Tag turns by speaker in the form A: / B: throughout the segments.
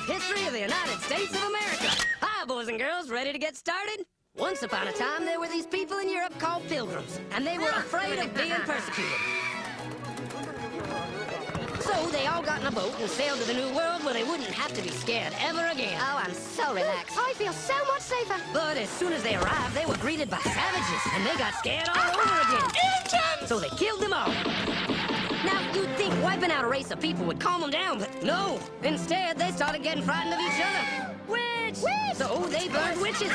A: brief history of the United States of America. Hi, boys and girls, ready to get started? Once upon a time, there were these people in Europe called pilgrims, and they were afraid of being persecuted. So they all got in a boat and sailed to the New World where they wouldn't have to be scared ever again.
B: Oh, I'm so relaxed. I feel so much safer.
A: But as soon as they arrived, they were greeted by savages, and they got scared all over again.
B: Indians!
A: So they killed them all. Now, you'd think wiping out a race of people would calm them down, but no. Instead, they started getting frightened of each other. Witch! So they burned witches.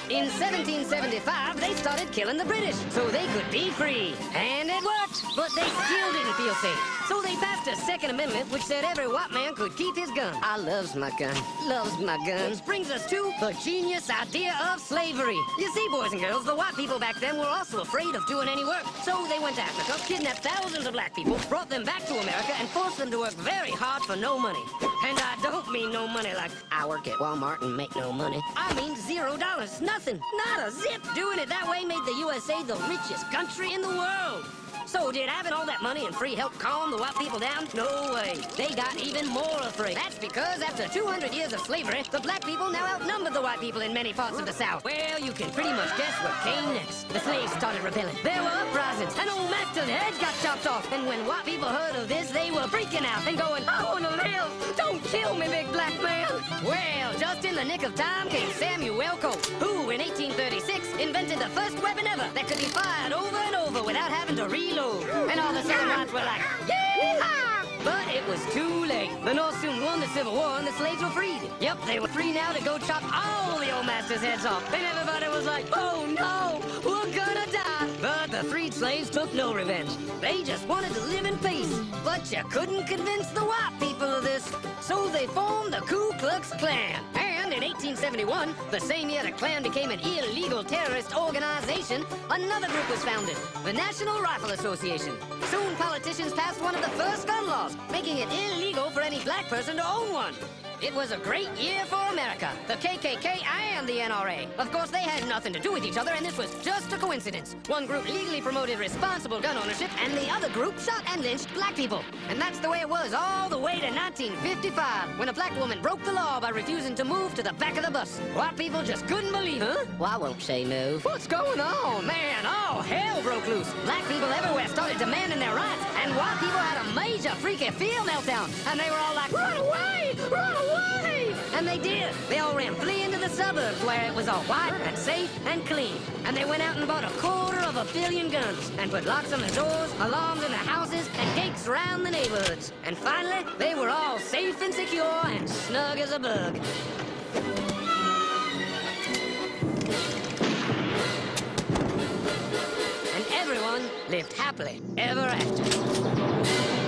A: In 1775, they started killing the British so they could be free. And it worked, but they still didn't feel safe. So they passed a Second Amendment which said every white man could keep his gun. I loves my gun. Loves my gun. Which brings us to the genius idea of slavery. You see, boys and girls, the white people back then were also afraid of doing any work. So they went to Africa, kidnapped thousands of black people, brought them back to America, and forced them to work very hard for no money. And I don't mean no money like I work at Walmart and make no money. I mean $0. Nothing. Not a zip. Doing it that way made the USA the richest country in the world. So did having all that money and free help calm the white people down? No way. They got even more afraid. That's because after 200 years of slavery, the black people now outnumbered the white people in many parts of the South. Well, you can pretty much guess what came next. The slaves started rebelling. There were uprisings, and old master's heads got chopped off. And when white people heard of this, they were freaking out and going, I want to live. Don't kill me, big black man. Well, just in the nick of time came Samuel Colt, who in 1836 invented the first weapon ever that could be fired over and over without having to reload. And all the Southern whites were like, yeah! But it was too late. The North soon won the Civil War and the slaves were freed. Yep, they were free now to go chop all the old masters' heads off. And everybody was like, oh no, we're gonna die. But the freed slaves took no revenge. They just wanted to live in peace. But you couldn't convince the white people of this. So they formed the Ku Klux Klan. And in 1871, the same year the Klan became an illegal terrorist organization, another group was founded, the National Rifle Association. Soon politicians passed one of the first gun laws, making it illegal for any black person to own one. It was a great year for America, the KKK and the NRA. Of course, they had nothing to do with each other, and this was just a coincidence. One group legally promoted responsible gun ownership, and the other group shot and lynched black people. And that's the way it was all the way to 1955, when a black woman broke the law by refusing to move to the back of the bus. White people just couldn't believe it. Huh? Well, I won't say move. What's going on? Man, all hell broke loose. Black people everywhere started demanding their rights, and white people had a major freaky fear meltdown, and they were all like, run away! Run away! And they did. They all ran fleeing to the suburbs where it was all white and safe and clean. And they went out and bought 250 million guns and put locks on the doors, alarms in the houses, and gates around the neighborhoods. And finally, they were all safe and secure and snug as a bug. And everyone lived happily ever after.